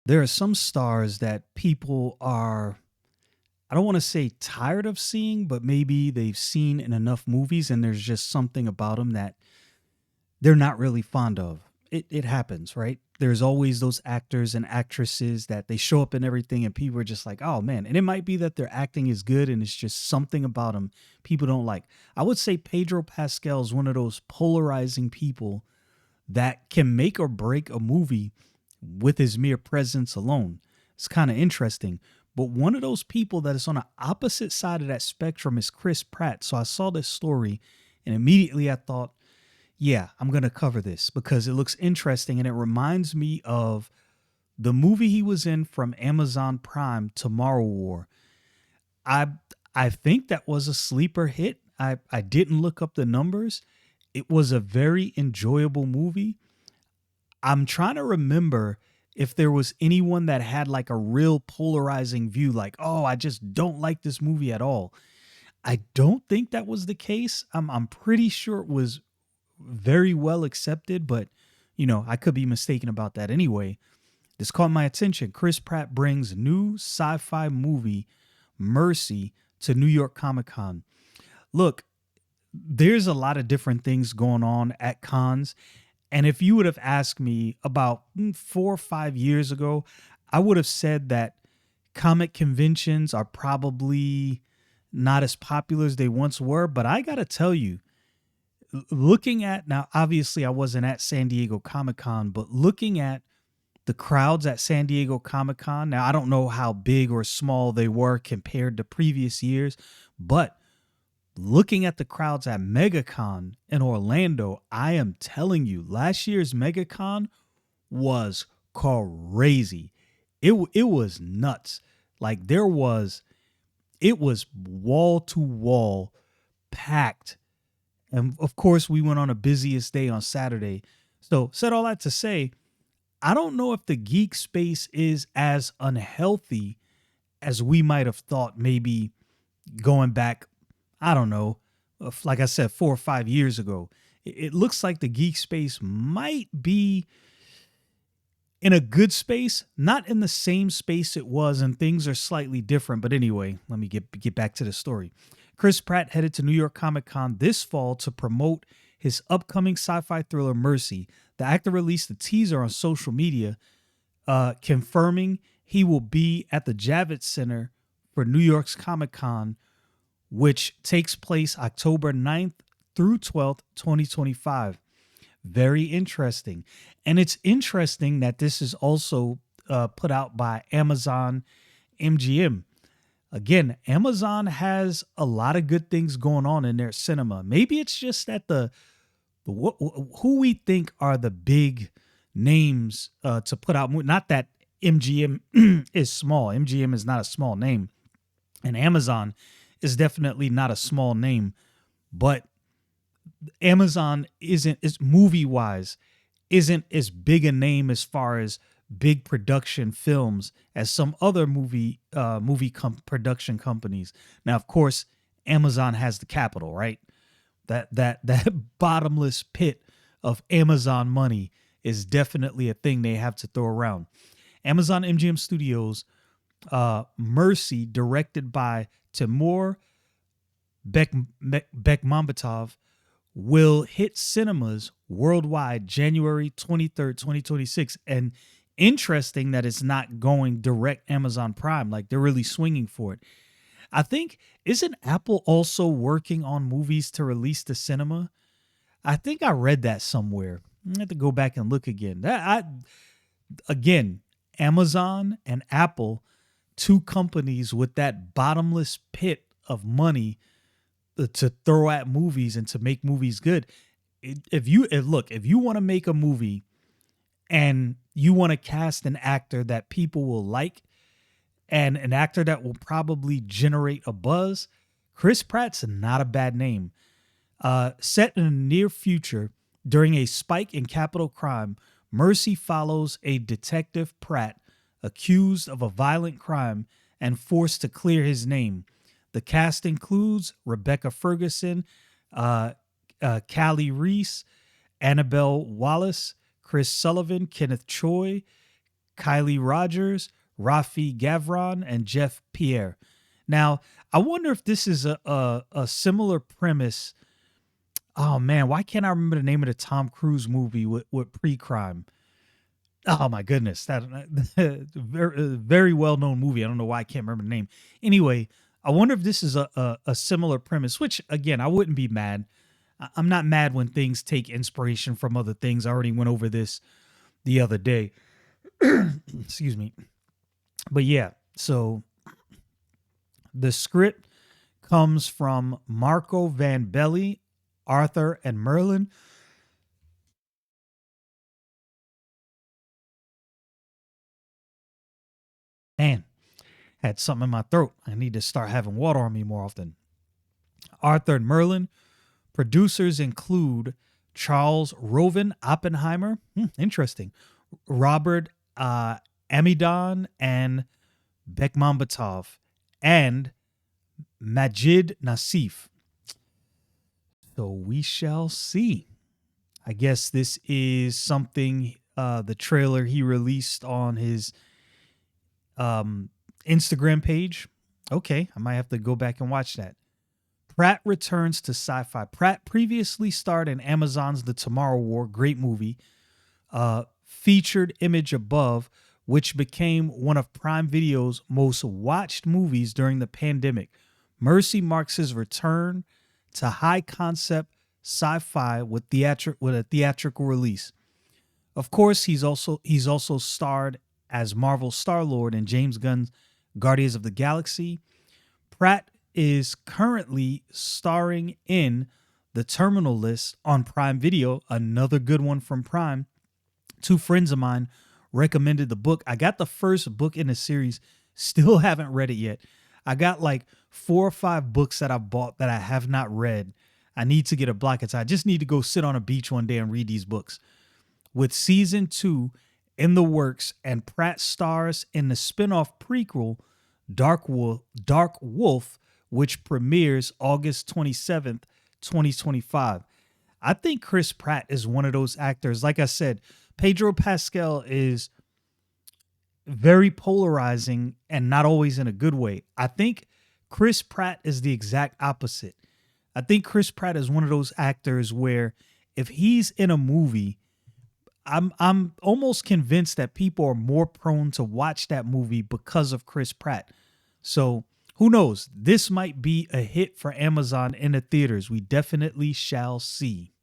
There are some stars that people are, I don't want to say tired of seeing, but maybe they've seen in enough movies and there's just something about them that they're not really fond of. It happens, right? There's always those actors and actresses that they show up in everything and people are just like, oh man. And it might be that their acting is good and it's just something about them people don't like. I would say Pedro Pascal is one of those polarizing people that can make or break a movie with his mere presence alone. It's kind of interesting. But one of those people that is on the opposite side of that spectrum is Chris Pratt. So I saw this story and immediately I thought, yeah, I'm going to cover this because it looks interesting and it reminds me of the movie he was in from Amazon Prime, Tomorrow War. I I think that was a sleeper hit. I didn't look up the numbers. It was a very enjoyable movie. I'm trying to remember if there was anyone that had like a real polarizing view, like, oh, I just don't like this movie at all. I don't think that was the case. I'm pretty sure it was very well accepted, but I could be mistaken about that anyway. This caught my attention. Chris Pratt brings new sci-fi movie Mercy to New York Comic Con. Look, there's a lot of different things going on at cons. And if you would have asked me about 4 or 5 years ago, I would have said that comic conventions are probably not as popular as they once were. But I got to tell you, looking at now, obviously, I wasn't at San Diego Comic Con, but looking at the crowds at San Diego Comic Con, now I don't know how big or small they were compared to previous years, but looking at the crowds at MegaCon in Orlando, I am telling you, last year's MegaCon was crazy. It was nuts. Like it was wall to wall packed. And of course, we went on a busiest day on Saturday. So said all that to say, I don't know if the geek space is as unhealthy as we might have thought, maybe going back, I don't know, like I said, 4 or 5 years ago. It looks like the geek space might be in a good space, not in the same space it was, and things are slightly different. But anyway, let me get back to the story. Chris Pratt headed to New York Comic Con this fall to promote his upcoming sci-fi thriller Mercy. The actor released a teaser on social media, confirming he will be at the Javits Center for New York's Comic Con, which takes place October 9th through 12th, 2025. Very interesting. And it's interesting that this is also put out by Amazon MGM. Again, Amazon has a lot of good things going on in their cinema. Maybe it's just that who we think are the big names to put out. Not that MGM is small. MGM is not a small name. And Amazon is definitely not a small name. But Amazon is movie wise, isn't as big a name as far as big production films as some other production companies. Now, of course, Amazon has the capital, right? That bottomless pit of Amazon money is definitely a thing they have to throw around. Amazon MGM Studios, Mercy, directed by Timur Bekmambetov, will hit cinemas worldwide January 23rd, 2026. And interesting that it's not going direct Amazon Prime. Like they're really swinging for it. I think, isn't Apple also working on movies to release to cinema? I think I read that somewhere. I have to go back and look again. Again, Amazon and Apple, two companies with that bottomless pit of money to throw at movies and to make movies good. If you want to make a movie and you want to cast an actor that people will like and an actor that will probably generate a buzz, Chris Pratt's not a bad name. Set in the near future during a spike in capital crime, Mercy follows a detective Pratt accused of a violent crime and forced to clear his name. The cast includes Rebecca Ferguson, Callie Reese, Annabelle Wallace, Chris Sullivan, Kenneth Choi, Kylie Rogers, Rafi Gavron, and Jeff Pierre. Now, I wonder if this is a similar premise. Oh man, why can't I remember the name of the Tom Cruise movie with pre-crime? Oh my goodness, that very well known movie. I don't know why I can't remember the name. Anyway, I wonder if this is a similar premise. Which again, I wouldn't be mad. I'm not mad when things take inspiration from other things. I already went over this the other day. Excuse me. But yeah, so the script comes from Marco Van Belly, Arthur, and Merlin. Man, had something in my throat. I need to start having water on me more often. Arthur and Merlin. Producers include Charles Roven Oppenheimer. Interesting. Robert Amidon and Bekmambetov. And Majid Nasif. So we shall see. I guess this is something, the trailer he released on his Instagram page. Okay, I might have to go back and watch that. Pratt returns to Sci-Fi. Pratt previously starred in Amazon's The Tomorrow War, great movie, featured image above, which became one of Prime Video's most watched movies during the pandemic. Mercy marks his return to high concept sci-fi with a theatrical release. Of course, he's also starred as Marvel Star-Lord in James Gunn's Guardians of the Galaxy. Pratt is currently starring in The Terminal List on Prime Video, another good one from Prime. Two friends of mine recommended the book. I got the first book in the series, still haven't read it yet. I got like 4 or 5 books that I bought that I have not read. I need to get a block of time. I just need to go sit on a beach one day and read these books. With season 2 in the works and Pratt stars in the spin-off prequel Dark Wolf, which premieres August 27th, 2025. I think Chris Pratt is one of those actors. Like I said, Pedro Pascal is very polarizing and not always in a good way. I think Chris Pratt is the exact opposite. I think Chris Pratt is one of those actors where if he's in a movie, I'm almost convinced that people are more prone to watch that movie because of Chris Pratt. So who knows? This might be a hit for Amazon in the theaters. We definitely shall see.